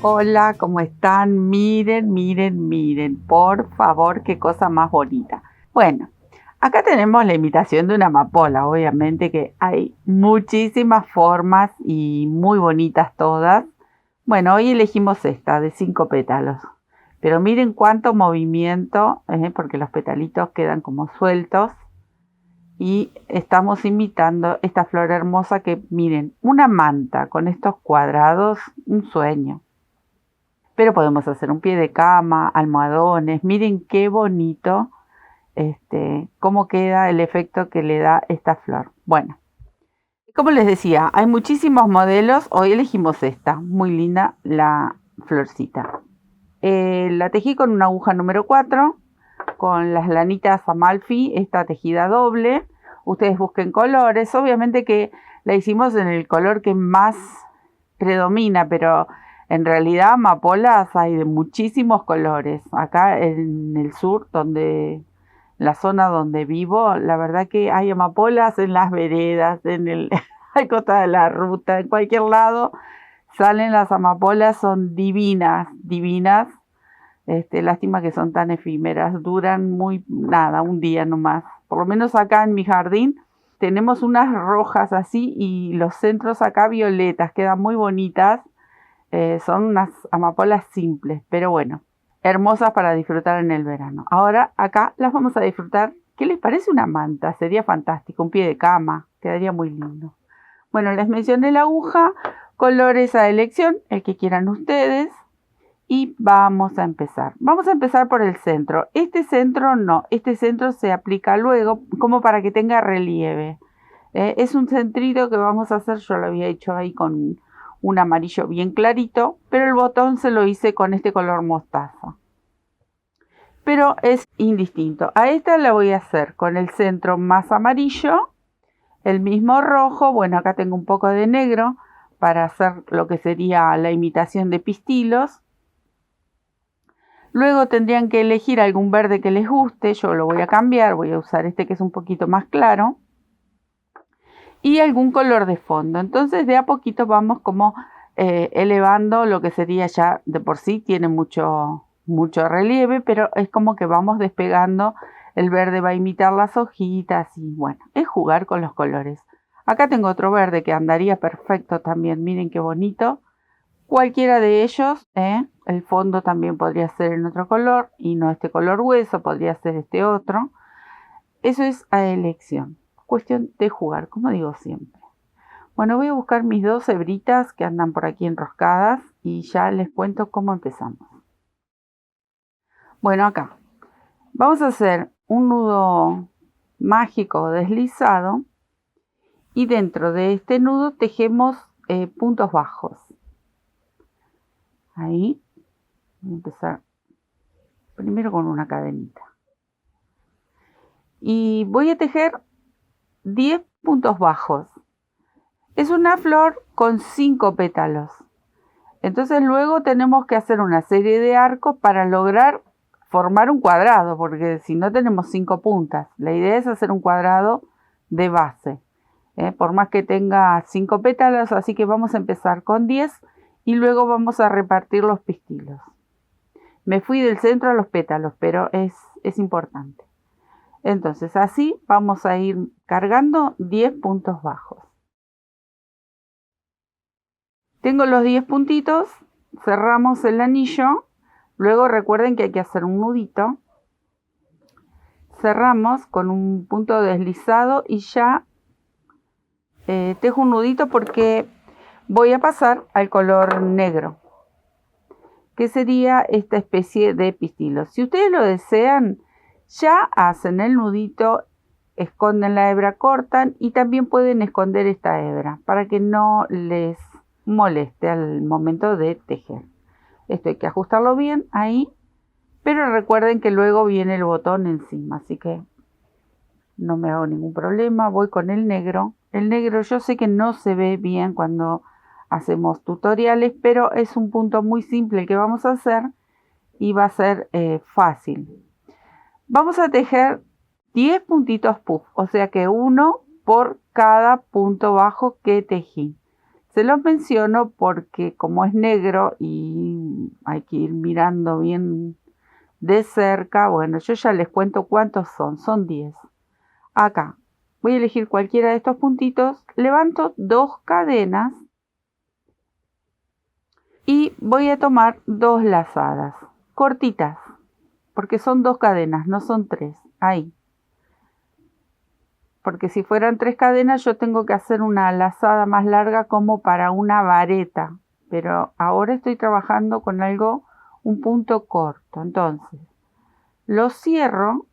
Hola, ¿cómo están? Miren, miren, miren, por favor, qué cosa más bonita. Bueno, acá tenemos la imitación de una amapola, obviamente que hay muchísimas formas y muy bonitas todas. Bueno, hoy elegimos esta de 5 pétalos, pero miren cuánto movimiento, porque los petalitos quedan como sueltos y estamos imitando esta flor hermosa que, miren, una manta con estos cuadrados, un sueño. Pero podemos hacer un pie de cama, almohadones. Miren qué bonito cómo queda el efecto que le da esta flor. Bueno, como les decía, hay muchísimos modelos. Hoy elegimos esta, muy linda la florcita. La tejí con una aguja número 4, con las lanitas Amalfi, esta tejida doble. Ustedes busquen colores. Obviamente que la hicimos en el color que más predomina, pero en realidad amapolas hay de muchísimos colores. Acá en el sur, la zona donde vivo, la verdad que hay amapolas en las veredas, al costado de la ruta, en cualquier lado salen las amapolas, son divinas, divinas. Lástima que son tan efímeras, duran nada, un día nomás. Por lo menos acá en mi jardín tenemos unas rojas así y los centros acá violetas, quedan muy bonitas. Son unas amapolas simples, pero bueno, hermosas para disfrutar en el verano. Ahora acá las vamos a disfrutar. ¿Qué les parece una manta? Sería fantástico, un pie de cama, quedaría muy lindo. Bueno, les mencioné la aguja, colores a elección, el que quieran ustedes. Y vamos a empezar. Vamos a empezar por el centro. Este centro no, este centro se aplica luego como para que tenga relieve. Es un centrito que vamos a hacer, yo lo había hecho ahí con un amarillo bien clarito, pero el botón se lo hice con este color mostaza. Pero es indistinto. A esta la voy a hacer con el centro más amarillo, el mismo rojo, bueno, acá tengo un poco de negro para hacer lo que sería la imitación de pistilos. Luego tendrían que elegir algún verde que les guste, yo lo voy a cambiar, voy a usar este que es un poquito más claro. Y algún color de fondo. Entonces de a poquito vamos como elevando lo que sería ya de por sí, tiene mucho relieve, pero es como que vamos despegando, el verde va a imitar las hojitas y bueno, es jugar con los colores. Acá tengo otro verde que andaría perfecto también, miren qué bonito. Cualquiera de ellos, el fondo también podría ser en otro color y no este color hueso, podría ser este otro. Eso es a elección, cuestión de jugar, como digo siempre. Bueno, voy a buscar mis 2 hebritas que andan por aquí enroscadas y ya les cuento cómo empezamos. Bueno, acá vamos a hacer un nudo mágico deslizado y dentro de este nudo tejemos puntos bajos. Ahí voy a empezar primero con una cadenita. Y voy a tejer 10 puntos bajos. Es una flor con 5 pétalos. Entonces luego tenemos que hacer una serie de arcos para lograr formar un cuadrado, porque si no tenemos 5 puntas. La idea es hacer un cuadrado de base, por más que tenga 5 pétalos, así que vamos a empezar con 10 y luego vamos a repartir los pistilos. Me fui del centro a los pétalos, pero es importante. Entonces así vamos a ir cargando 10 puntos bajos. Tengo los 10 puntitos, cerramos el anillo, luego recuerden que hay que hacer un nudito. Cerramos con un punto deslizado y ya tejo un nudito porque voy a pasar al color negro, que sería esta especie de pistilo. Si ustedes lo desean, ya hacen el nudito, esconden la hebra, cortan y también pueden esconder esta hebra para que no les moleste al momento de tejer. Esto hay que ajustarlo bien ahí, pero recuerden que luego viene el botón encima, así que no me hago ningún problema. Voy con el negro. El negro yo sé que no se ve bien cuando hacemos tutoriales, pero es un punto muy simple el que vamos a hacer y va a ser fácil. Vamos a tejer 10 puntitos puff, o sea que uno por cada punto bajo que tejí. Se los menciono porque como es negro y hay que ir mirando bien de cerca, bueno, yo ya les cuento cuántos son 10. Acá voy a elegir cualquiera de estos puntitos, levanto 2 cadenas y voy a tomar 2 lazadas, cortitas, porque son 2 cadenas, no son 3, ahí. Porque si fueran 3 cadenas yo tengo que hacer una lazada más larga como para una vareta, pero ahora estoy trabajando con algo, un punto corto, entonces lo cierro,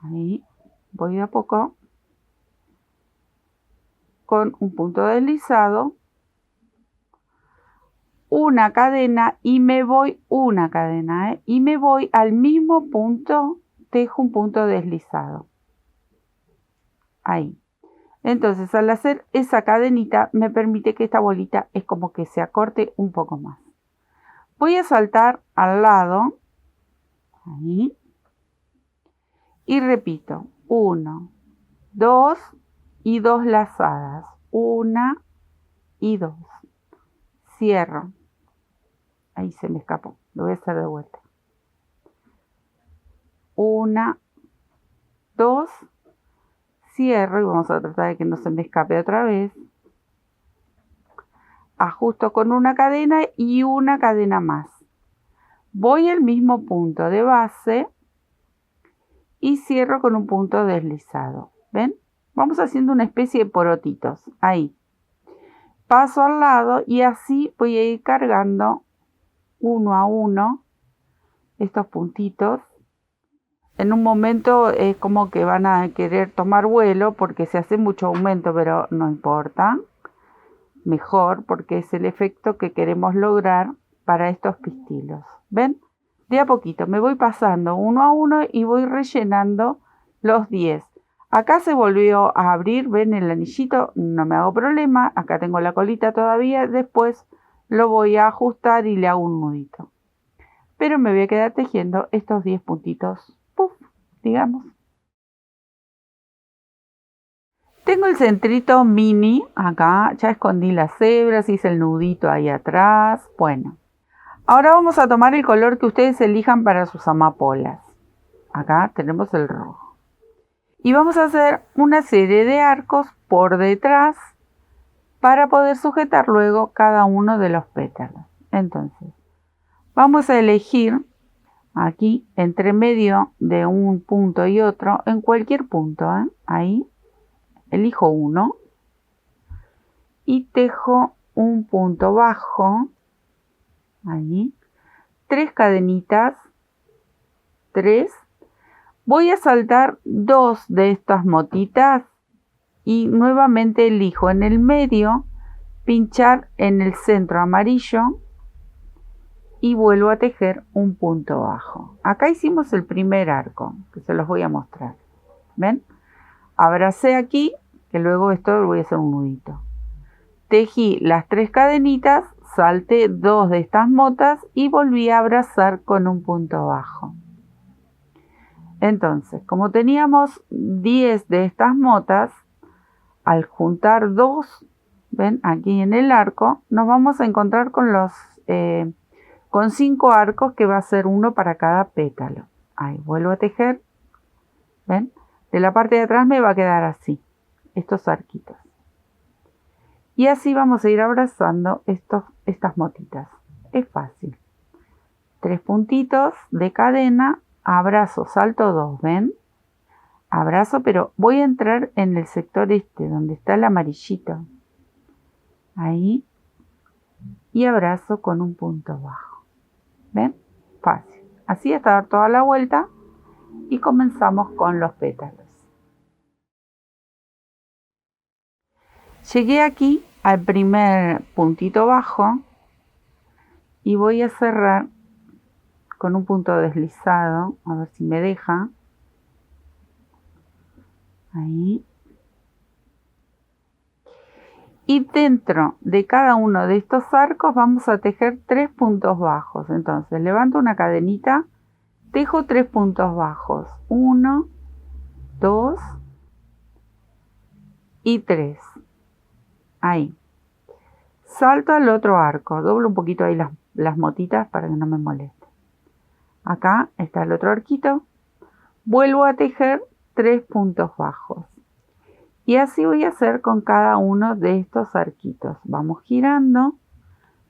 ahí voy de a poco, con un punto deslizado, una cadena y me voy una cadena, y me voy al mismo punto, tejo un punto deslizado, ahí. Entonces al hacer esa cadenita me permite que esta bolita es como que se acorte un poco más. Voy a saltar al lado, ahí, y repito, 1, 2 y 2 lazadas, 1 y 2, cierro, ahí se me escapó, lo voy a hacer de vuelta, 1, 2, cierro y vamos a tratar de que no se me escape otra vez, ajusto con una cadena y una cadena más, voy al mismo punto de base y cierro con un punto deslizado, ¿ven? Vamos haciendo una especie de porotitos, ahí. Paso al lado y así voy a ir cargando uno a uno estos puntitos. En un momento es como que van a querer tomar vuelo porque se hace mucho aumento, pero no importa. Mejor porque es el efecto que queremos lograr para estos pistilos. ¿Ven? De a poquito me voy pasando uno a uno y voy rellenando los 10. Acá se volvió a abrir, ven el anillito, no me hago problema. Acá tengo la colita todavía, después lo voy a ajustar y le hago un nudito. Pero me voy a quedar tejiendo estos 10 puntitos, puff, digamos. Tengo el centrito mini acá, ya escondí las hebras, hice el nudito ahí atrás. Bueno, ahora vamos a tomar el color que ustedes elijan para sus amapolas. Acá tenemos el rojo. Y vamos a hacer una serie de arcos por detrás para poder sujetar luego cada uno de los pétalos. Entonces, vamos a elegir aquí entre medio de un punto y otro, en cualquier punto, ahí, elijo uno y tejo un punto bajo, ahí, 3 cadenitas, 3. Voy a saltar 2 de estas motitas y nuevamente elijo en el medio, pinchar en el centro amarillo y vuelvo a tejer un punto bajo. Acá hicimos el primer arco, que se los voy a mostrar. ¿Ven? Abracé aquí, que luego esto voy a hacer un nudito. Tejí las 3 cadenitas, salté 2 de estas motas y volví a abrazar con un punto bajo. Entonces, como teníamos 10 de estas motas, al juntar 2, ven, aquí en el arco, nos vamos a encontrar con con 5 arcos, que va a ser uno para cada pétalo. Ahí vuelvo a tejer, ven, de la parte de atrás me va a quedar así, estos arquitos. Y así vamos a ir abrazando estas motitas. Es fácil. 3 puntitos de cadena, abrazo, salto 2, ¿ven? Abrazo, pero voy a entrar en el sector donde está el amarillito. Ahí. Y abrazo con un punto bajo. ¿Ven? Fácil. Así hasta dar toda la vuelta y comenzamos con los pétalos. Llegué aquí al primer puntito bajo y voy a cerrar con un punto deslizado, a ver si me deja. Ahí. Y dentro de cada uno de estos arcos vamos a tejer 3 puntos bajos. Entonces levanto una cadenita, tejo 3 puntos bajos. 1, 2 y 3. Ahí. Salto al otro arco, doblo un poquito ahí las motitas para que no me moleste. Acá está el otro arquito, vuelvo a tejer 3 puntos bajos. Y así voy a hacer con cada uno de estos arquitos. Vamos girando,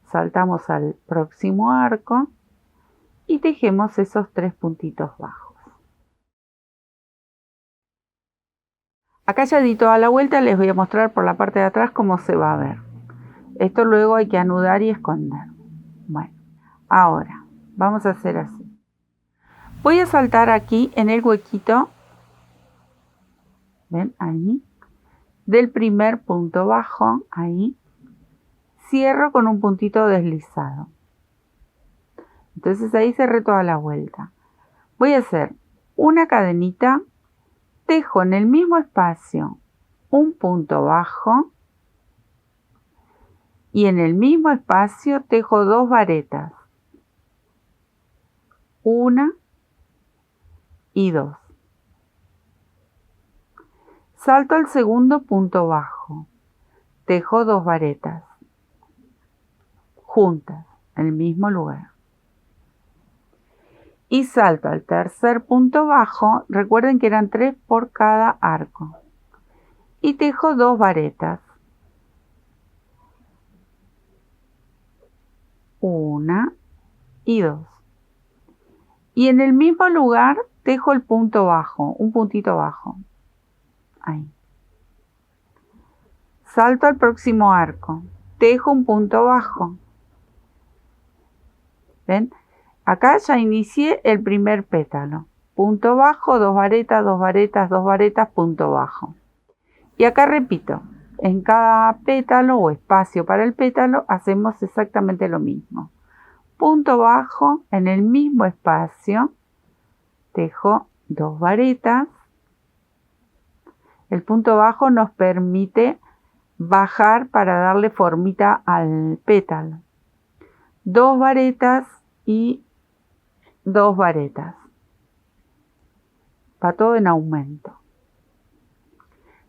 saltamos al próximo arco y tejemos esos 3 puntitos bajos. Acá ya di toda la vuelta, les voy a mostrar por la parte de atrás cómo se va a ver. Esto luego hay que anudar y esconder. Bueno, ahora vamos a hacer así. Voy a saltar aquí en el huequito, ven ahí, del primer punto bajo, ahí, cierro con un puntito deslizado. Entonces ahí cerré toda la vuelta. Voy a hacer una cadenita, tejo en el mismo espacio un punto bajo y en el mismo espacio tejo 2 varetas. 1 y 2. Salto al segundo punto bajo, tejo 2 varetas juntas en el mismo lugar. Y salto al tercer punto bajo, recuerden que eran 3 por cada arco. Y tejo 2 varetas. 1 y 2. Y en el mismo lugar tejo el punto bajo, un puntito bajo. Ahí. Salto al próximo arco, tejo un punto bajo. ¿Ven? Acá ya inicié el primer pétalo. Punto bajo, 2 varetas, 2 varetas, 2 varetas, punto bajo. Y acá repito, en cada pétalo o espacio para el pétalo hacemos exactamente lo mismo. Punto bajo, en el mismo espacio, tejo 2 varetas. El punto bajo nos permite bajar para darle formita al pétalo. 2 varetas y 2 varetas. Va todo en aumento.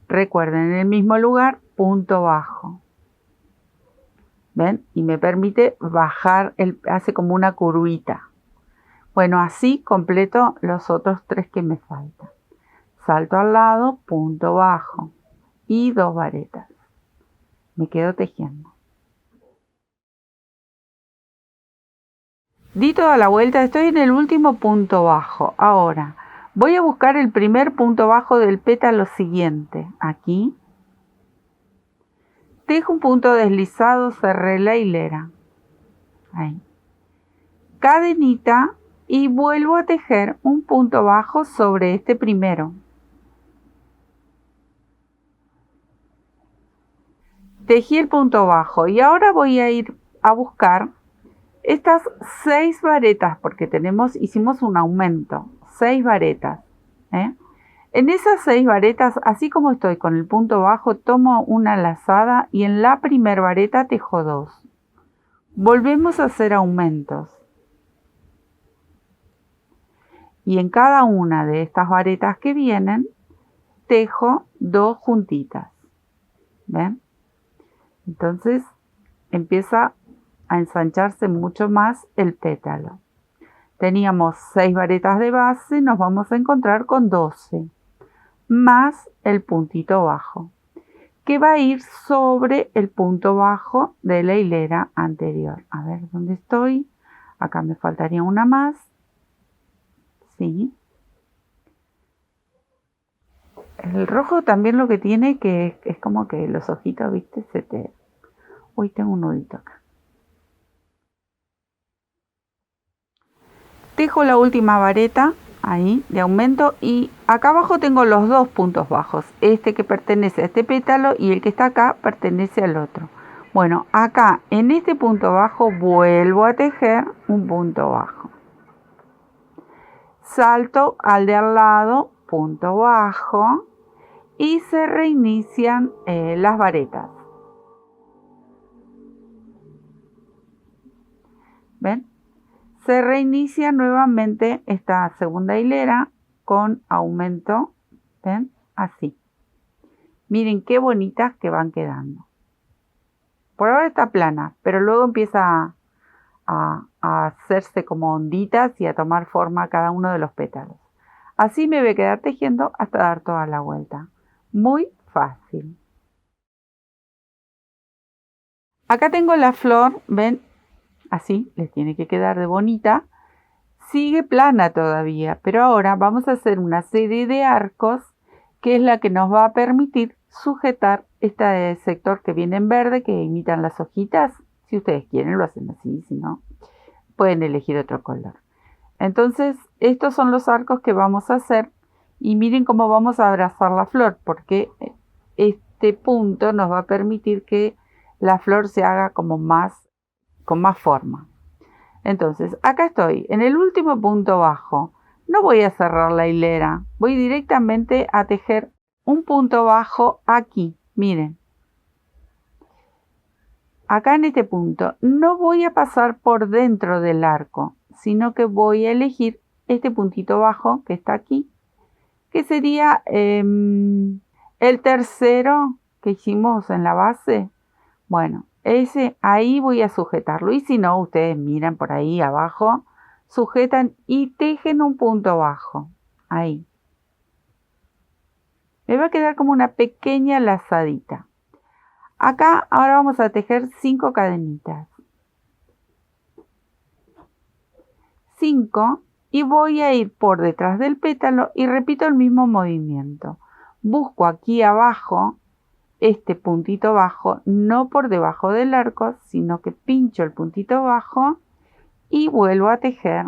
Recuerden, en el mismo lugar, punto bajo. ¿Ven? Y me permite bajar, hace como una curvita. Bueno, así completo los otros 3 que me faltan. Salto al lado, punto bajo y 2 varetas. Me quedo tejiendo. Di toda la vuelta, estoy en el último punto bajo. Ahora voy a buscar el primer punto bajo del pétalo siguiente. Aquí. Tejo un punto deslizado, cerré la hilera. Ahí. Cadenita y vuelvo a tejer un punto bajo sobre este primero. Tejí el punto bajo y ahora voy a ir a buscar estas 6 varetas porque hicimos un aumento, 6 varetas. En esas 6 varetas, así como estoy con el punto bajo, tomo una lazada y en la primera vareta tejo 2. Volvemos a hacer aumentos. Y en cada una de estas varetas que vienen, tejo 2 juntitas. ¿Ven? Entonces empieza a ensancharse mucho más el pétalo. Teníamos 6 varetas de base, nos vamos a encontrar con 12, más el puntito bajo, que va a ir sobre el punto bajo de la hilera anterior. A ver, ¿dónde estoy? Acá me faltaría una más. Sí. El rojo también lo que tiene que es como que los ojitos, ¿viste? Uy, tengo un nudito acá. Tejo la última vareta ahí de aumento y acá abajo tengo los 2 puntos bajos. Este que pertenece a este pétalo y el que está acá pertenece al otro. Bueno, acá en este punto bajo vuelvo a tejer un punto bajo. Salto al de al lado, punto bajo y se reinician las varetas. ¿Ven? Se reinicia nuevamente esta segunda hilera con aumento. ¿Ven? Así. Miren qué bonitas que van quedando. Por ahora está plana, pero luego empieza a hacerse como onditas y a tomar forma cada uno de los pétalos. Así me voy a quedar tejiendo hasta dar toda la vuelta. Muy fácil. Acá tengo la flor, ven, así les tiene que quedar de bonita. Sigue plana todavía, pero ahora vamos a hacer una serie de arcos que es la que nos va a permitir sujetar este sector que viene en verde, que imitan las hojitas. Si ustedes quieren lo hacen así, si no, pueden elegir otro color. Entonces, estos son los arcos que vamos a hacer y miren cómo vamos a abrazar la flor, porque este punto nos va a permitir que la flor se haga como con más forma. Entonces, acá estoy, en el último punto bajo. No voy a cerrar la hilera, voy directamente a tejer un punto bajo aquí, miren. Acá en este punto no voy a pasar por dentro del arco, sino que voy a elegir este puntito bajo que está aquí, que sería el tercero que hicimos en la base. Bueno, ese ahí voy a sujetarlo, y si no, ustedes miran por ahí abajo, sujetan y tejen un punto bajo, ahí. Me va a quedar como una pequeña lazadita. Acá ahora vamos a tejer 5 cadenitas. 5, y voy a ir por detrás del pétalo y repito el mismo movimiento. Busco aquí abajo este puntito bajo, no por debajo del arco, sino que pincho el puntito bajo y vuelvo a tejer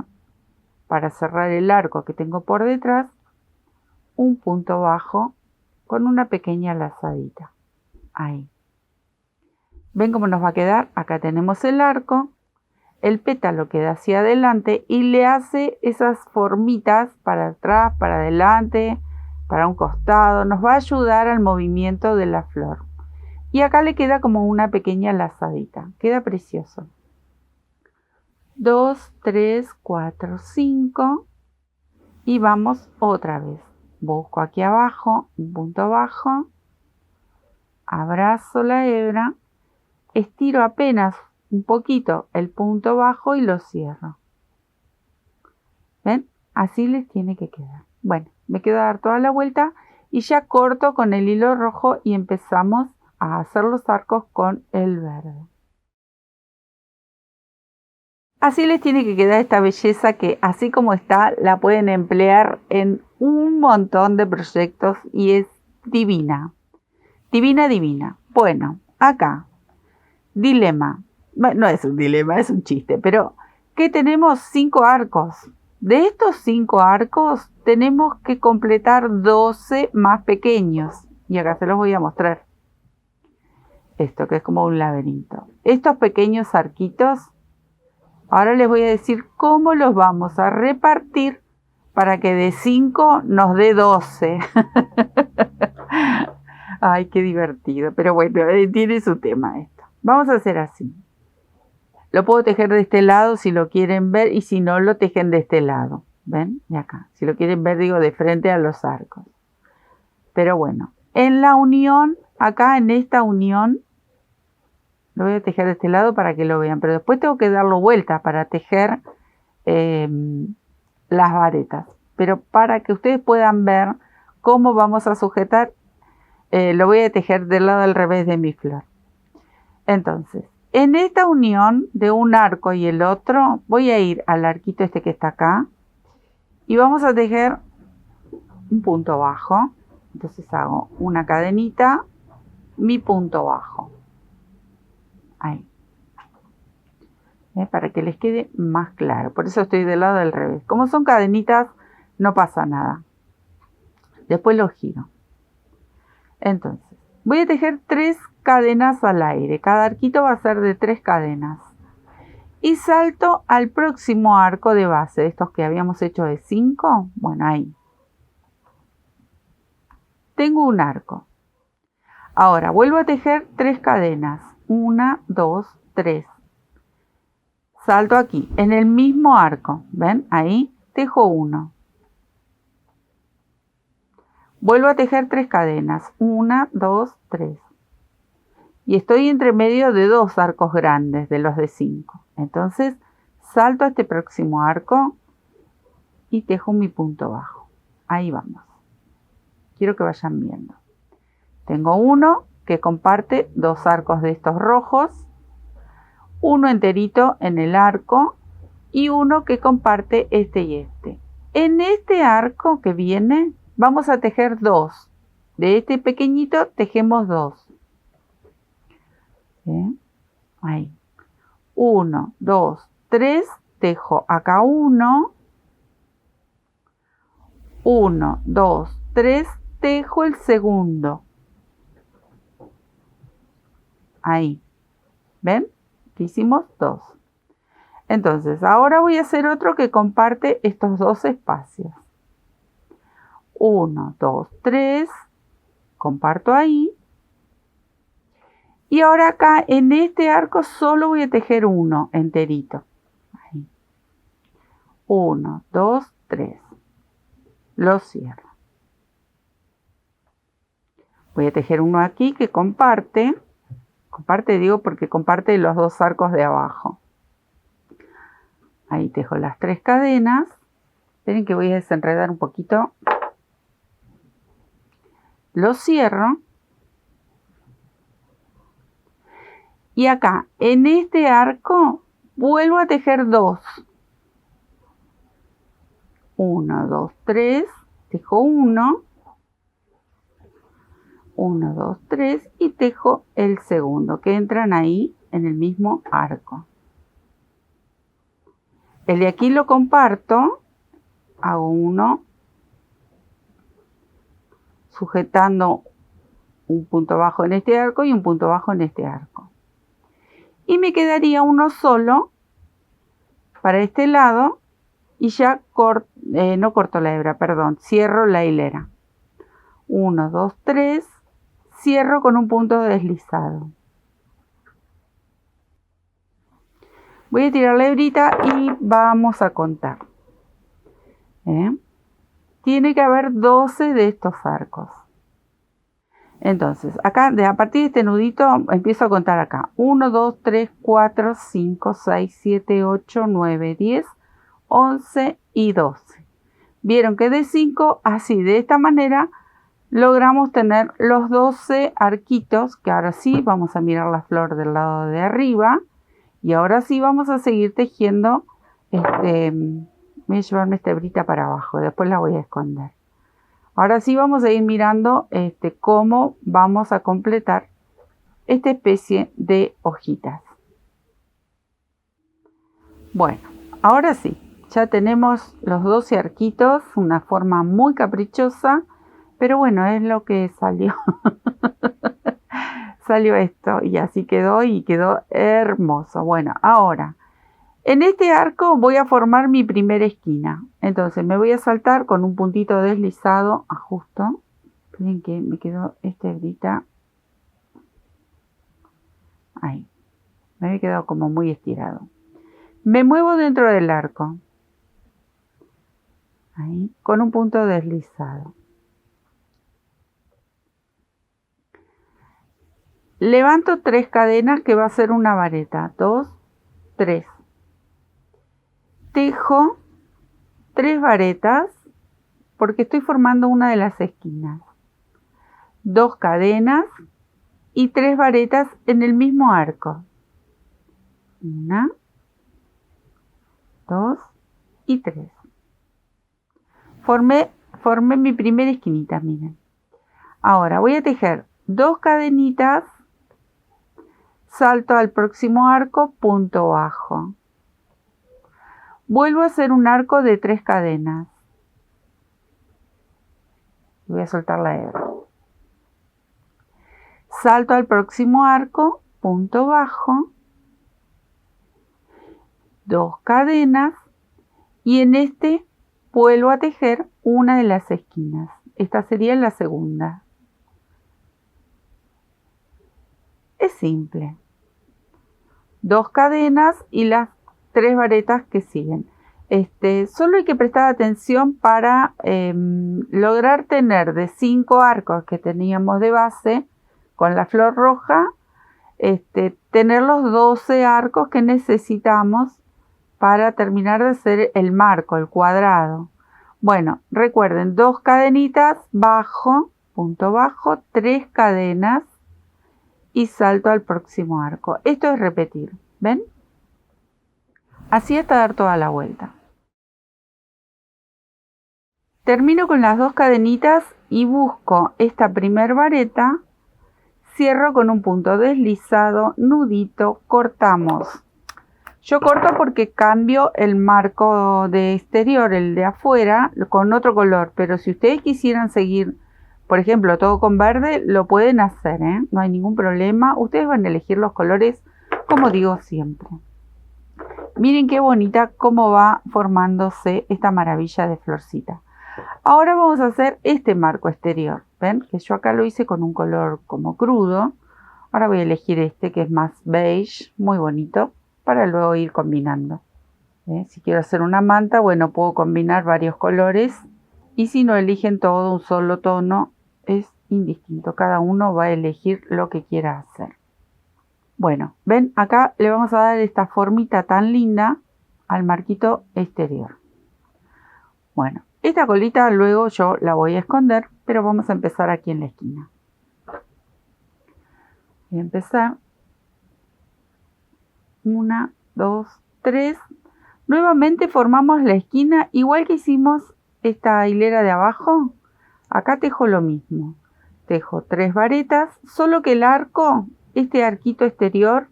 para cerrar el arco que tengo por detrás un punto bajo con una pequeña lazadita. Ahí. ¿Ven cómo nos va a quedar? Acá tenemos el arco, el pétalo queda hacia adelante y le hace esas formitas para atrás, para adelante, para un costado. Nos va a ayudar al movimiento de la flor. Y acá le queda como una pequeña lazadita. Queda precioso. 2, 3, 4, 5. Y vamos otra vez. Busco aquí abajo un punto bajo. Abrazo la hebra. Estiro apenas un poquito el punto bajo y lo cierro. ¿Ven? Así les tiene que quedar. Bueno, me quedo a dar toda la vuelta y ya corto con el hilo rojo y empezamos a hacer los arcos con el verde. Así les tiene que quedar esta belleza que así como está la pueden emplear en un montón de proyectos y es divina. Divina, divina. Bueno, acá, dilema. No es un dilema, es un chiste, pero que tenemos 5 arcos. De estos 5 arcos tenemos que completar 12 más pequeños. Y acá se los voy a mostrar. Esto que es como un laberinto. Estos pequeños arquitos, ahora les voy a decir cómo los vamos a repartir para que de 5 nos dé 12. Ay, qué divertido. Pero bueno, tiene su tema esto. Vamos a hacer así. Lo puedo tejer de este lado si lo quieren ver y si no lo tejen de este lado. ¿Ven? De acá. Si lo quieren ver, digo, de frente a los arcos. Pero bueno, en la unión, acá en esta unión, lo voy a tejer de este lado para que lo vean. Pero después tengo que darlo vuelta para tejer las varetas. Pero para que ustedes puedan ver cómo vamos a sujetar, lo voy a tejer del lado al revés de mi flor. Entonces, en esta unión de un arco y el otro, voy a ir al arquito este que está acá y vamos a tejer un punto bajo. Entonces hago una cadenita, mi punto bajo. Ahí. Para que les quede más claro. Por eso estoy del lado del revés. Como son cadenitas, no pasa nada. Después lo giro. Entonces, voy a tejer 3 cadenas al aire. Cada arquito va a ser de 3 cadenas. Y salto al próximo arco de base. De estos que habíamos hecho de 5. Bueno, ahí. Tengo un arco. Ahora, vuelvo a tejer 3 cadenas. 1, 2, 3. Salto aquí, en el mismo arco. ¿Ven? Ahí tejo 1. Vuelvo a tejer 3 cadenas. 1, 2, 3. y estoy entre medio de 2 arcos grandes de los de 5. Entonces salto a este próximo arco y tejo mi punto bajo. Ahí vamos. Quiero que vayan viendo. Tengo uno que comparte 2 arcos de estos rojos, uno enterito en el arco y uno que comparte este y este. En este arco que viene vamos a tejer 2. De este pequeñito tejemos 2. ¿Sí? Ahí. 1, 2, 3. Tejo acá 1. 1, 2, 3. Tejo el segundo. Ahí. ¿Ven? Que hicimos 2. Entonces, ahora voy a hacer otro que comparte estos 2 espacios. 1, 2, 3. Comparto ahí. Y ahora acá en este arco solo voy a tejer 1 enterito. Ahí. 1, 2, 3. Lo cierro. Voy a tejer uno aquí que comparte. Comparte digo porque comparte los 2 arcos de abajo. Ahí tejo las 3 cadenas. Esperen que voy a desenredar un poquito. Lo cierro. Y acá, en este arco, vuelvo a tejer 2. 1, 2, 3. Tejo 1. 1, 2, 3. Y tejo el segundo, que entran ahí en el mismo arco. El de aquí lo comparto. Hago uno. Sujetando un punto bajo en este arco y un punto bajo en este arco. Y me quedaría uno solo para este lado y ya no corto la hebra, perdón, cierro la hilera. 1, 2, 3, cierro con un punto deslizado. Voy a tirar la hebrita y vamos a contar. Tiene que haber 12 de estos arcos. Entonces, acá, a partir de este nudito, empiezo a contar acá. 1, 2, 3, 4, 5, 6, 7, 8, 9, 10, 11 y 12. Vieron que de 5, así, de esta manera, logramos tener los 12 arquitos, que ahora sí vamos a mirar la flor del lado de arriba. Y ahora sí vamos a seguir tejiendo. Voy a llevarme esta hebrita para abajo, después la voy a esconder. Ahora sí vamos a ir mirando cómo vamos a completar esta especie de hojitas. Bueno, ahora sí, ya tenemos los 12 arquitos, una forma muy caprichosa, pero bueno, es lo que salió. Salió esto y así quedó y quedó hermoso. Bueno, ahora, en este arco voy a formar mi primera esquina. Entonces me voy a saltar con un puntito deslizado, ajusto. Miren que me quedó esta hebrita. Ahí. Me había quedado como muy estirado. Me muevo dentro del arco. Ahí, con un punto deslizado. Levanto 3 cadenas que va a ser una vareta. 2, 3. Tejo 3 varetas porque estoy formando una de las esquinas. 2 cadenas y 3 varetas en el mismo arco. 1, 2 y 3. Formé mi primera esquinita, miren. Ahora voy a tejer 2 cadenitas, salto al próximo arco, punto bajo. Vuelvo a hacer un arco de 3 cadenas. Voy a soltar la hebra. Salto al próximo arco, punto bajo, 2 cadenas y en este vuelvo a tejer una de las esquinas. Esta sería la segunda. Es simple. 2 cadenas y las 3 varetas que siguen. Solo hay que prestar atención para lograr tener de 5 arcos que teníamos de base con la flor roja, tener los 12 arcos que necesitamos para terminar de hacer el marco, el cuadrado. Bueno, recuerden, 2 cadenitas, bajo, punto bajo, 3 cadenas y salto al próximo arco. Esto es repetir, ¿ven? Así hasta dar toda la vuelta. Termino con las 2 cadenitas y busco esta primer vareta, cierro con un punto deslizado, nudito, cortamos. Yo corto porque cambio el marco de exterior, el de afuera, con otro color, pero si ustedes quisieran seguir, por ejemplo, todo con verde, lo pueden hacer, ¿eh? No hay ningún problema. Ustedes van a elegir los colores, como digo siempre. Miren qué bonita cómo va formándose esta maravilla de florcita. Ahora vamos a hacer este marco exterior. ¿Ven? Que yo acá lo hice con un color como crudo. Ahora voy a elegir este que es más beige, muy bonito, para luego ir combinando. Si quiero hacer una manta, bueno, puedo combinar varios colores. Y si no eligen todo un solo tono, es indistinto. Cada uno va a elegir lo que quiera hacer. Bueno, ven, acá le vamos a dar esta formita tan linda al marquito exterior. Bueno, esta colita luego yo la voy a esconder, pero vamos a empezar aquí en la esquina. Voy a empezar. 1, 2, 3. Nuevamente formamos la esquina, igual que hicimos esta hilera de abajo. Acá tejo lo mismo. Tejo 3 varetas, solo que el arco, este arquito exterior,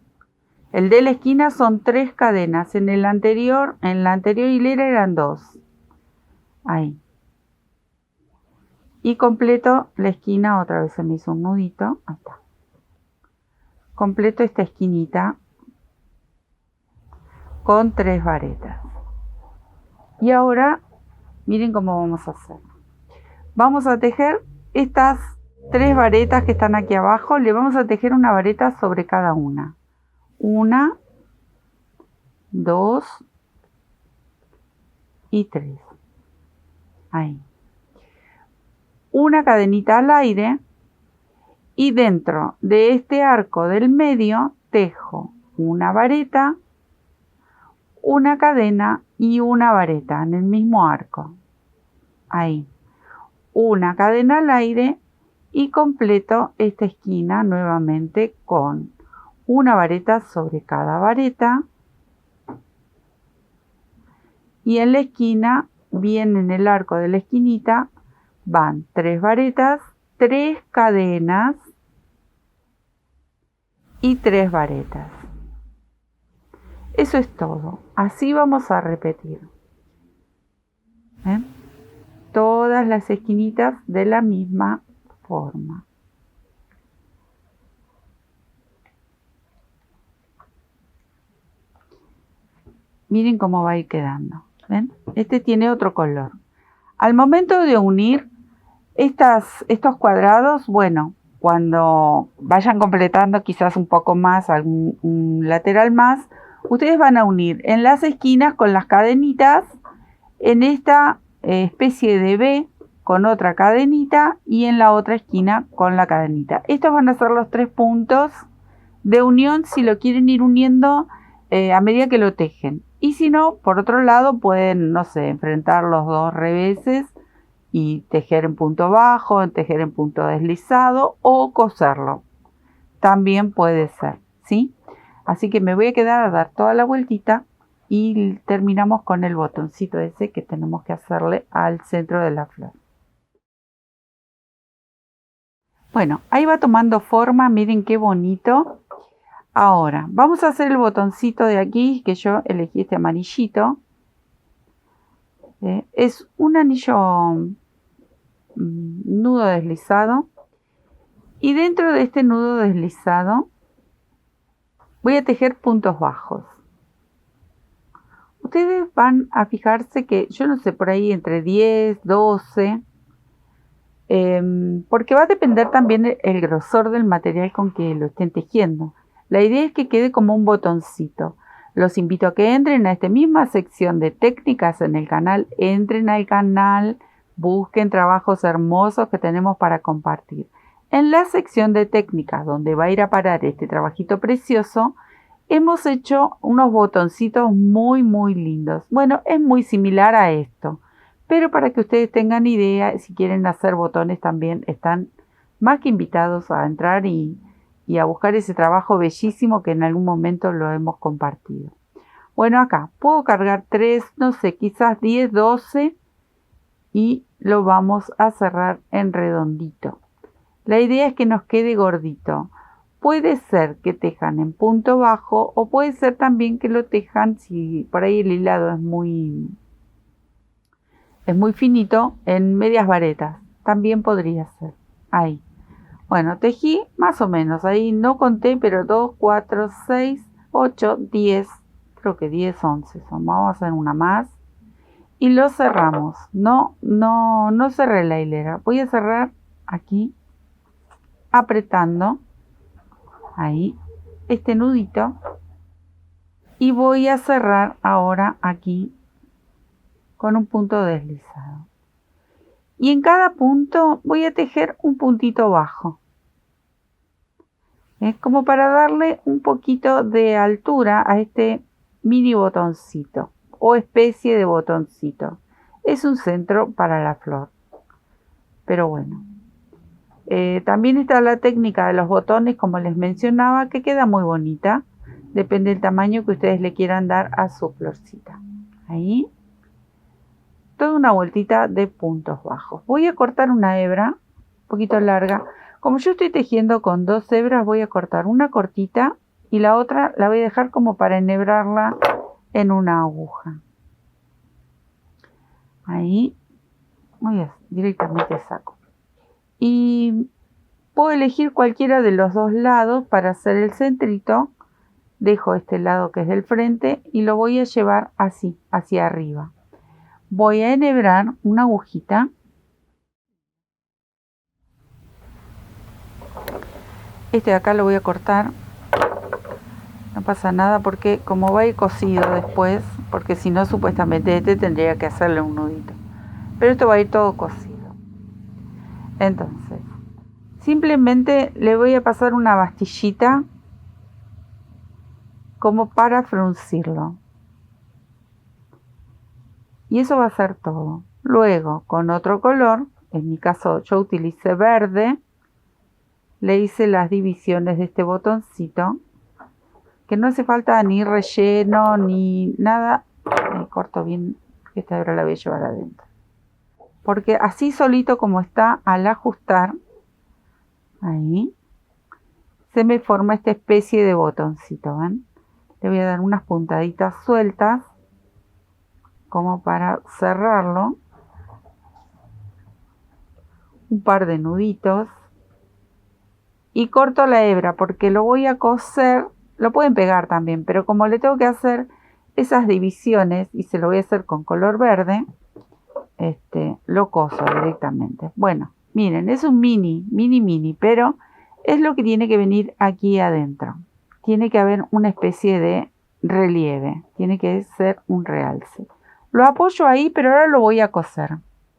el de la esquina son 3 cadenas. En la anterior hilera eran 2. Ahí. Y completo la esquina, otra vez se me hizo un nudito. Ahí está. Completo esta esquinita con 3 varetas. Y ahora miren cómo vamos a hacer. Vamos a tejer estas 3 varetas que están aquí abajo. Le vamos a tejer una vareta sobre cada una. 1, 2 y 3. Ahí. Una cadenita al aire y dentro de este arco del medio tejo una vareta, una cadena y una vareta en el mismo arco. Ahí. Una cadena al aire y completo esta esquina nuevamente con una vareta sobre cada vareta. Y en la esquina, bien en el arco de la esquinita, van 3 varetas, 3 cadenas y 3 varetas. Eso es todo. Así vamos a repetir. Todas las esquinitas de la misma forma. Miren cómo va a ir quedando. ¿Ven? Este tiene otro color. Al momento de unir estos cuadrados, bueno, cuando vayan completando quizás un poco más, un lateral más, ustedes van a unir en las esquinas con las cadenitas en esta especie de V con otra cadenita y en la otra esquina con la cadenita. Estos van a ser los 3 puntos de unión si lo quieren ir uniendo a medida que lo tejen. Y si no, por otro lado pueden, no sé, enfrentar los 2 reveses y tejer en punto bajo, tejer en punto deslizado o coserlo. También puede ser, ¿sí? Así que me voy a quedar a dar toda la vueltita y terminamos con el botoncito ese que tenemos que hacerle al centro de la flor. Bueno, ahí va tomando forma, miren qué bonito. Ahora, vamos a hacer el botoncito de aquí, que yo elegí este amarillito. Es un anillo nudo deslizado. Y dentro de este nudo deslizado voy a tejer puntos bajos. Ustedes van a fijarse que, yo no sé, por ahí entre 10, 12, porque va a depender también el grosor del material con que lo estén tejiendo. La idea es que quede como un botoncito. Los invito a que entren a esta misma sección de técnicas en el canal. Entren al canal, busquen trabajos hermosos que tenemos para compartir. En la sección de técnicas, donde va a ir a parar este trabajito precioso, hemos hecho unos botoncitos muy lindos. Bueno, es muy similar a esto, pero para que ustedes tengan idea, si quieren hacer botones también están más que invitados a entrar y a buscar ese trabajo bellísimo que en algún momento lo hemos compartido. Bueno, acá puedo cargar 3, no sé, quizás 10, 12 y lo vamos a cerrar en redondito. La idea es que nos quede gordito. Puede ser que tejan en punto bajo o puede ser también que lo tejan, si por ahí el hilado es muy finito, en medias varetas. También podría ser. Ahí. Bueno, tejí más o menos. Ahí no conté, pero 2, 4, 6, 8, 10. Creo que 10, 11 son. Vamos a hacer una más. Y lo cerramos. No cerré la hilera. Voy a cerrar aquí apretando ahí este nudito y voy a cerrar ahora aquí con un punto deslizado y en cada punto voy a tejer un puntito bajo. Es como para darle un poquito de altura a este mini botoncito o especie de botoncito. Es un centro para la flor, pero bueno. También está la técnica de los botones, como les mencionaba, que queda muy bonita. Depende del tamaño que ustedes le quieran dar a su florcita. Ahí. Toda una vueltita de puntos bajos. Voy a cortar una hebra un poquito larga. Como yo estoy tejiendo con 2 hebras, voy a cortar una cortita y la otra la voy a dejar como para enhebrarla en una aguja. Ahí. Directamente saco. Y puedo elegir cualquiera de los dos lados para hacer el centrito. Dejo este lado que es del frente y lo voy a llevar así, hacia arriba. Voy a enhebrar una agujita. Este de acá lo voy a cortar. No pasa nada porque como va a ir cosido después, porque si no supuestamente este tendría que hacerle un nudito. Pero esto va a ir todo cosido. Entonces, simplemente le voy a pasar una bastillita como para fruncirlo. Y eso va a ser todo. Luego, con otro color, en mi caso yo utilicé verde, le hice las divisiones de este botoncito, que no hace falta ni relleno ni nada. Me corto bien, esta hebra la voy a llevar adentro. Porque así solito como está, al ajustar, ahí, se me forma esta especie de botoncito, ¿ven? Le voy a dar unas puntaditas sueltas, como para cerrarlo. Un par de nuditos. Y corto la hebra porque lo voy a coser. Lo pueden pegar también, pero como le tengo que hacer esas divisiones y se lo voy a hacer con color verde, lo coso directamente. Bueno, miren, es un mini, pero es lo que tiene que venir aquí adentro. Tiene que haber una especie de relieve, tiene que ser un realce. Lo apoyo ahí, pero ahora lo voy a coser.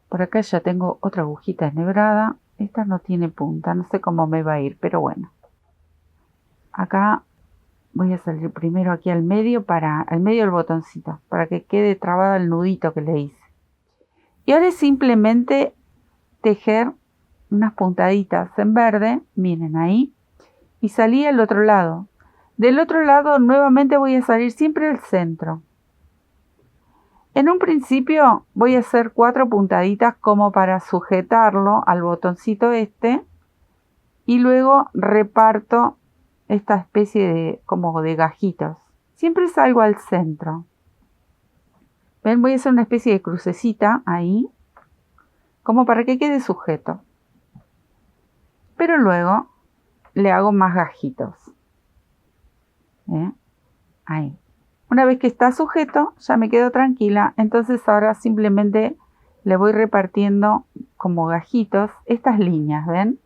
Por acá ya tengo otra agujita enhebrada. Esta no tiene punta, no sé cómo me va a ir, pero bueno. Acá voy a salir primero aquí al medio del botoncito, para que quede trabado el nudito que le hice. Y ahora es simplemente tejer unas puntaditas en verde, miren ahí, y salí al otro lado. Del otro lado nuevamente voy a salir siempre al centro. En un principio voy a hacer 4 puntaditas como para sujetarlo al botoncito y luego reparto esta especie de como de gajitos. Siempre salgo al centro. Ven, voy a hacer una especie de crucecita ahí, como para que quede sujeto. Pero luego le hago más gajitos. Ahí. Una vez que está sujeto, ya me quedo tranquila. Entonces ahora simplemente le voy repartiendo como gajitos estas líneas, ¿ven?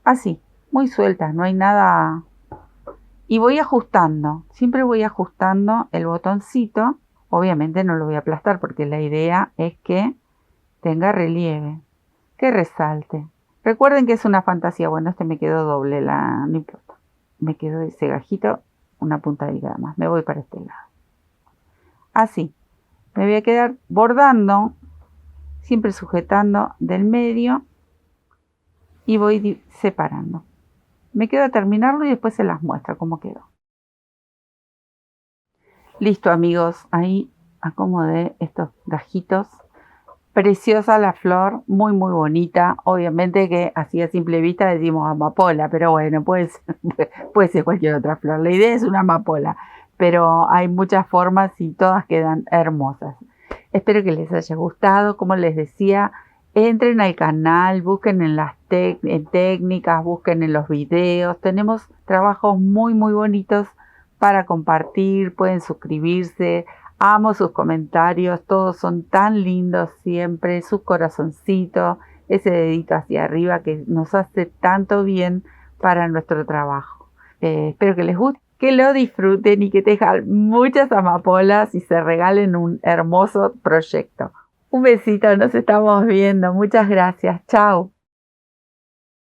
Así, muy sueltas, no hay nada. Y voy ajustando, siempre voy ajustando el botoncito. Obviamente no lo voy a aplastar porque la idea es que tenga relieve, que resalte. Recuerden que es una fantasía. Bueno, este me quedó doble, no importa. Me quedó ese gajito, una puntadita nada más. Me voy para este lado. Así. Me voy a quedar bordando, siempre sujetando del medio y voy separando. Me quedo a terminarlo y después se las muestro cómo quedó. Listo, amigos. Ahí acomodé estos gajitos. Preciosa la flor, muy muy bonita. Obviamente que así a simple vista decimos amapola, pero bueno, puede ser cualquier otra flor. La idea es una amapola, pero hay muchas formas y todas quedan hermosas. Espero que les haya gustado. Como les decía, entren al canal, busquen en las técnicas, busquen en los videos. Tenemos trabajos muy muy bonitos para compartir. Pueden suscribirse. Amo sus comentarios, todos son tan lindos siempre, su corazoncito, ese dedito hacia arriba que nos hace tanto bien para nuestro trabajo. Espero que les guste, que lo disfruten y que tengan muchas amapolas y se regalen un hermoso proyecto. Un besito, nos estamos viendo, muchas gracias, chao.